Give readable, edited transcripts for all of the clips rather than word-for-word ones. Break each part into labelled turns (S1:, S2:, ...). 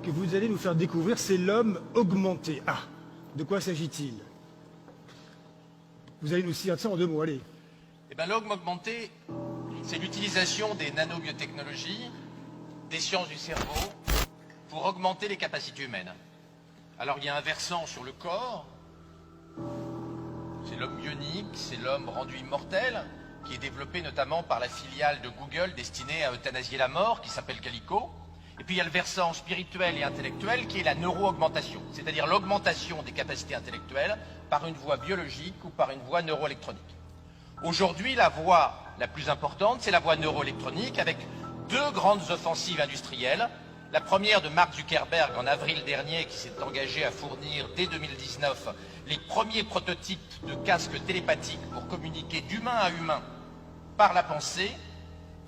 S1: que vous allez nous faire découvrir, c'est l'homme augmenté. Ah, de quoi s'agit-il? Vous allez nous dire ça en 2 mots, allez.
S2: Eh bien, l'homme augmenté, c'est l'utilisation des nanobiotechnologies, des sciences du cerveau, pour augmenter les capacités humaines. Alors, il y a un versant sur le corps, c'est l'homme bionique, c'est l'homme rendu immortel, qui est développé notamment par la filiale de Google destinée à euthanasier la mort, qui s'appelle Calico. Et puis il y a le versant spirituel et intellectuel qui est la neuro-augmentation, c'est-à-dire l'augmentation des capacités intellectuelles par une voie biologique ou par une voie neuroélectronique. Aujourd'hui, la voie la plus importante, c'est la voie neuroélectronique avec 2 grandes offensives industrielles. La première de Mark Zuckerberg en avril dernier qui s'est engagé à fournir dès 2019 les premiers prototypes de casques télépathiques pour communiquer d'humain à humain par la pensée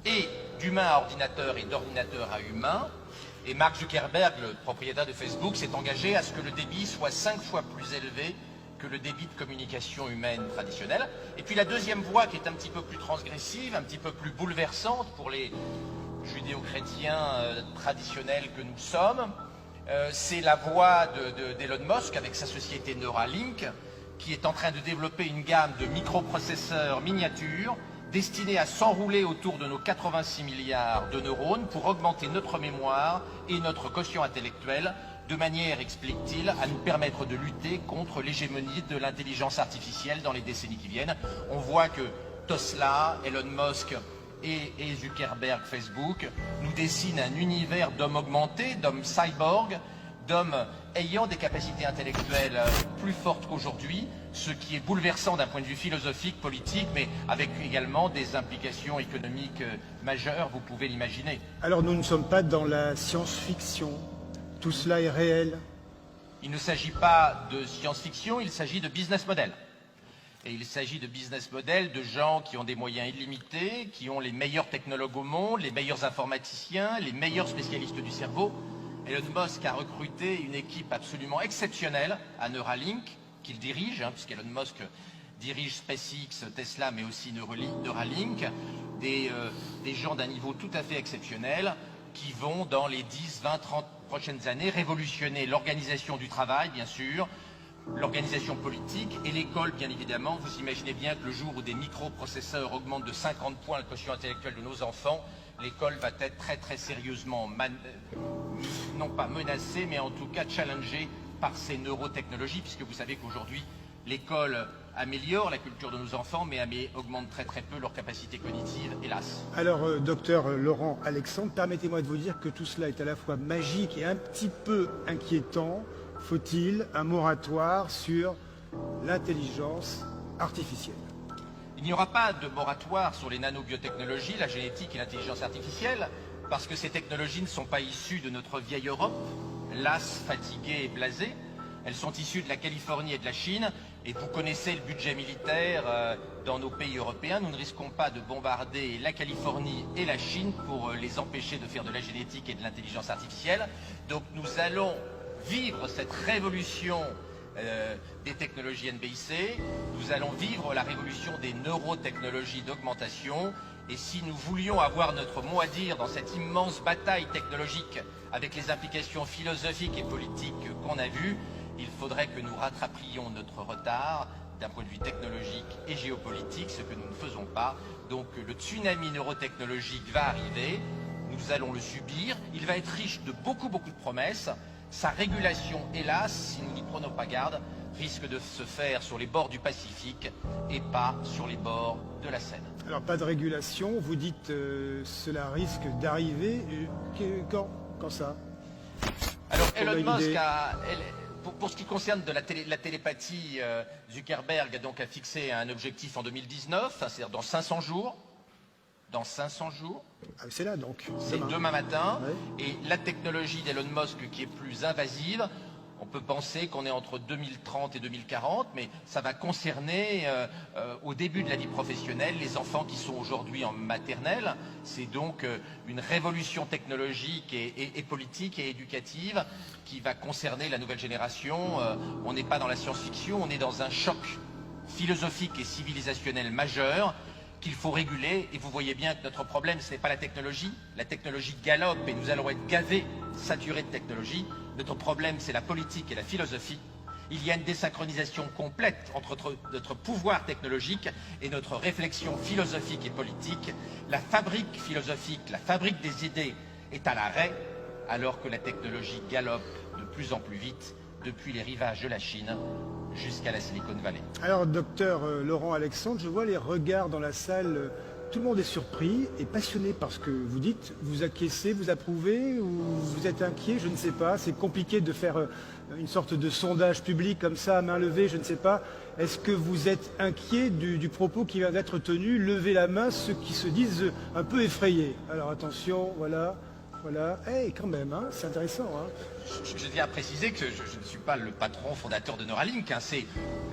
S2: et d'humain à ordinateur et d'ordinateur à humain. Et Mark Zuckerberg, le propriétaire de Facebook, s'est engagé à ce que le débit soit 5 fois plus élevé que le débit de communication humaine traditionnelle. Et puis la deuxième voie qui est un petit peu plus transgressive, un petit peu plus bouleversante pour les judéo-chrétiens traditionnels que nous sommes, c'est la voie d'Elon Musk avec sa société Neuralink qui est en train de développer une gamme de microprocesseurs miniatures destinés à s'enrouler autour de nos 86 milliards de neurones pour augmenter notre mémoire et notre quotient intellectuel de manière, explique-t-il, à nous permettre de lutter contre l'hégémonie de l'intelligence artificielle dans les décennies qui viennent. On voit que Tesla, Elon Musk et Zuckerberg, Facebook, nous dessinent un univers d'hommes augmentés, d'hommes cyborgs, d'hommes ayant des capacités intellectuelles plus fortes qu'aujourd'hui, ce qui est bouleversant d'un point de vue philosophique, politique, mais avec également des implications économiques majeures, vous pouvez l'imaginer.
S1: Alors nous ne sommes pas dans la science-fiction, tout cela est réel.
S2: Il ne s'agit pas de science-fiction, il s'agit de business model. Et il s'agit de business model de gens qui ont des moyens illimités, qui ont les meilleurs technologues au monde, les meilleurs informaticiens, les meilleurs spécialistes du cerveau. Elon Musk a recruté une équipe absolument exceptionnelle à Neuralink, qu'il dirige, puisqu'Elon Musk dirige SpaceX, Tesla, mais aussi Neuralink, des gens d'un niveau tout à fait exceptionnel qui vont, dans les 10, 20, 30 prochaines années, révolutionner l'organisation du travail, bien sûr, l'organisation politique et l'école, bien évidemment. Vous imaginez bien que le jour où des microprocesseurs augmentent de 50 points le quotient intellectuel de nos enfants, l'école va être très très sérieusement, non pas menacée, mais en tout cas challengée par ces neurotechnologies, puisque vous savez qu'aujourd'hui, l'école améliore la culture de nos enfants, mais augmente très très peu leur capacité cognitive, hélas.
S1: Alors, docteur Laurent Alexandre, permettez-moi de vous dire que tout cela est à la fois magique et un petit peu inquiétant. Faut-il un moratoire sur l'intelligence artificielle?
S2: Il n'y aura pas de moratoire sur les nanobiotechnologies, la génétique et l'intelligence artificielle, parce que ces technologies ne sont pas issues de notre vieille Europe, lasse, fatiguée et blasée. Elles sont issues de la Californie et de la Chine, et vous connaissez le budget militaire dans nos pays européens. Nous ne risquons pas de bombarder la Californie et la Chine pour les empêcher de faire de la génétique et de l'intelligence artificielle. Donc nous allons vivre cette révolution des technologies NBIC, nous allons vivre la révolution des neurotechnologies d'augmentation, et si nous voulions avoir notre mot à dire dans cette immense bataille technologique avec les implications philosophiques et politiques qu'on a vues, il faudrait que nous rattrapions notre retard d'un point de vue technologique et géopolitique, ce que nous ne faisons pas. Donc le tsunami neurotechnologique va arriver, nous allons le subir, il va être riche de beaucoup de promesses. Sa régulation, hélas, si nous n'y prenons pas garde, risque de se faire sur les bords du Pacifique et pas sur les bords de la Seine.
S1: Alors pas de régulation, vous dites cela risque d'arriver, quand ça?
S2: Alors Elon Musk pour ce qui concerne de la télépathie, Zuckerberg donc, a fixé un objectif en 2019, c'est-à-dire dans 500 jours. Dans 500 jours.
S1: Ah, c'est là donc.
S2: C'est demain matin. Ouais. Et la technologie d'Elon Musk qui est plus invasive, on peut penser qu'on est entre 2030 et 2040, mais ça va concerner au début de la vie professionnelle les enfants qui sont aujourd'hui en maternelle. C'est donc une révolution technologique et politique et éducative qui va concerner la nouvelle génération. On n'est pas dans la science-fiction, on est dans un choc philosophique et civilisationnel majeur qu'il faut réguler, et vous voyez bien que notre problème, ce n'est pas la technologie galope et nous allons être gavés saturé de technologie. Notre problème, c'est la politique et la philosophie. Il y a une désynchronisation complète entre notre pouvoir technologique et notre réflexion philosophique et politique. La fabrique philosophique, la fabrique des idées est à l'arrêt, alors que la technologie galope de plus en plus vite depuis les rivages de la Chine jusqu'à la Silicon Valley.
S1: Alors, docteur Laurent Alexandre, je vois les regards dans la salle. Tout le monde est surpris et passionné par ce que vous dites. Vous acquiescez, vous approuvez ou vous êtes inquiet? Je ne sais pas. C'est compliqué de faire une sorte de sondage public comme ça, à main levée, je ne sais pas. Est-ce que vous êtes inquiet du propos qui vient d'être tenu? Levez la main ceux qui se disent un peu effrayés. Alors attention, voilà. Voilà, quand même, hein, c'est intéressant. Hein.
S2: Je tiens à préciser que je ne suis pas le patron fondateur de Neuralink, hein, c'est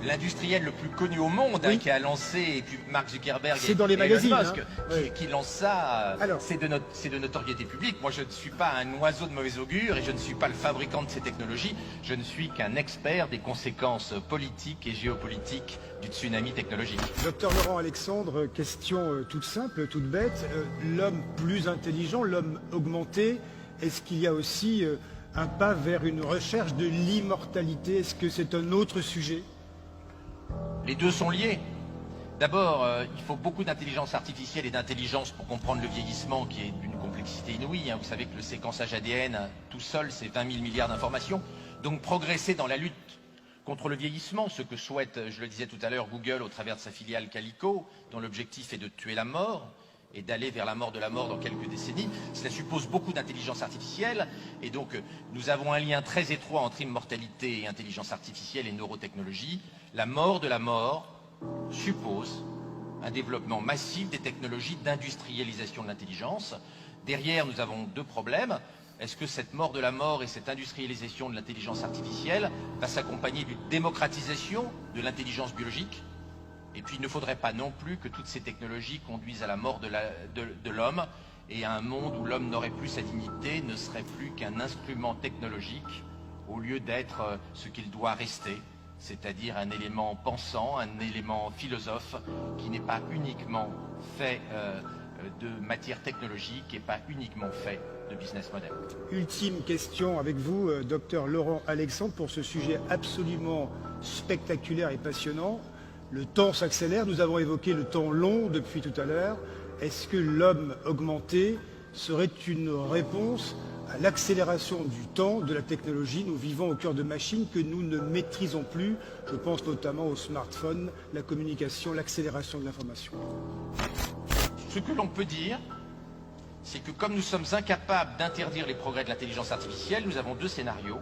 S2: l'industriel le plus connu au monde
S1: oui.
S2: Qui a lancé, et puis Mark Zuckerberg
S1: et dans les magazines,
S2: Elon Musk,
S1: hein.
S2: qui lance ça,
S1: Alors,
S2: c'est de notoriété publique. Moi je ne suis pas un oiseau de mauvais augure et je ne suis pas le fabricant de ces technologies, je ne suis qu'un expert des conséquences politiques et géopolitiques du tsunami technologique.
S1: Docteur Laurent Alexandre, question toute simple, toute bête, l'homme plus intelligent, l'homme augmenté, est-ce qu'il y a aussi un pas vers une recherche de l'immortalité? Est-ce que c'est un autre sujet?
S2: Les deux sont liés. D'abord, il faut beaucoup d'intelligence artificielle et d'intelligence pour comprendre le vieillissement qui est d'une complexité inouïe. Hein. Vous savez que le séquençage ADN, tout seul, c'est 20 000 milliards d'informations. Donc progresser dans la lutte contre le vieillissement, ce que souhaite, je le disais tout à l'heure, Google au travers de sa filiale Calico, dont l'objectif est de tuer la mort et d'aller vers la mort de la mort dans quelques décennies. Cela suppose beaucoup d'intelligence artificielle et donc nous avons un lien très étroit entre immortalité et intelligence artificielle et neurotechnologie. La mort de la mort suppose un développement massif des technologies d'industrialisation de l'intelligence. Derrière, nous avons deux problèmes. Est-ce que cette mort de la mort et cette industrialisation de l'intelligence artificielle va s'accompagner d'une démocratisation de l'intelligence biologique? Et puis il ne faudrait pas non plus que toutes ces technologies conduisent à la mort de l'homme et à un monde où l'homme n'aurait plus sa dignité, ne serait plus qu'un instrument technologique au lieu d'être ce qu'il doit rester, c'est-à-dire un élément pensant, un élément philosophe qui n'est pas uniquement fait de matière technologique et pas uniquement fait de business model.
S1: Ultime question avec vous, docteur Laurent Alexandre, pour ce sujet absolument spectaculaire et passionnant. Le temps s'accélère, nous avons évoqué le temps long depuis tout à l'heure. Est-ce que l'homme augmenté serait une réponse à l'accélération du temps, de la technologie? Nous vivons au cœur de machines que nous ne maîtrisons plus. Je pense notamment au smartphone, la communication, l'accélération de l'information.
S2: Ce que l'on peut dire, c'est que comme nous sommes incapables d'interdire les progrès de l'intelligence artificielle, nous avons deux scénarios.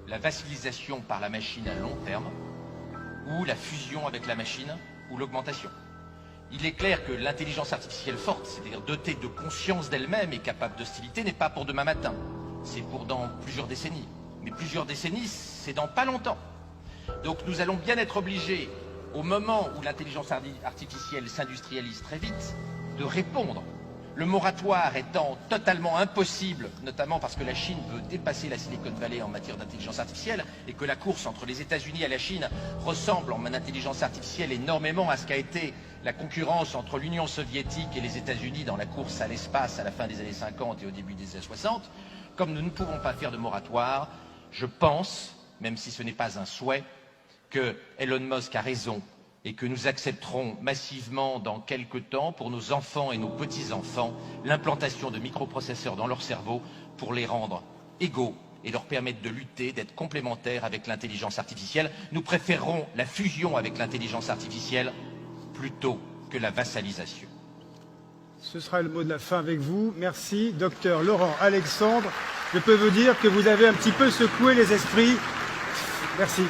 S2: La vassalisation par la machine à long terme, ou la fusion avec la machine, ou l'augmentation. Il est clair que l'intelligence artificielle forte, c'est-à-dire dotée de conscience d'elle-même et capable d'hostilité, n'est pas pour demain matin. C'est pour dans plusieurs décennies. Mais plusieurs décennies, c'est dans pas longtemps. Donc nous allons bien être obligés, au moment où l'intelligence artificielle s'industrialise très vite, de répondre. Le moratoire étant totalement impossible, notamment parce que la Chine veut dépasser la Silicon Valley en matière d'intelligence artificielle et que la course entre les États-Unis et la Chine ressemble en intelligence artificielle énormément à ce qu'a été la concurrence entre l'Union soviétique et les États-Unis dans la course à l'espace à la fin des années 50 et au début des années 60. Comme nous ne pouvons pas faire de moratoire, je pense, même si ce n'est pas un souhait, que Elon Musk a raison et que nous accepterons massivement dans quelques temps, pour nos enfants et nos petits-enfants, l'implantation de microprocesseurs dans leur cerveau pour les rendre égaux et leur permettre de lutter, d'être complémentaires avec l'intelligence artificielle. Nous préférerons la fusion avec l'intelligence artificielle plutôt que la vassalisation.
S1: Ce sera le mot de la fin avec vous. Merci, docteur Laurent Alexandre. Je peux vous dire que vous avez un petit peu secoué les esprits. Merci.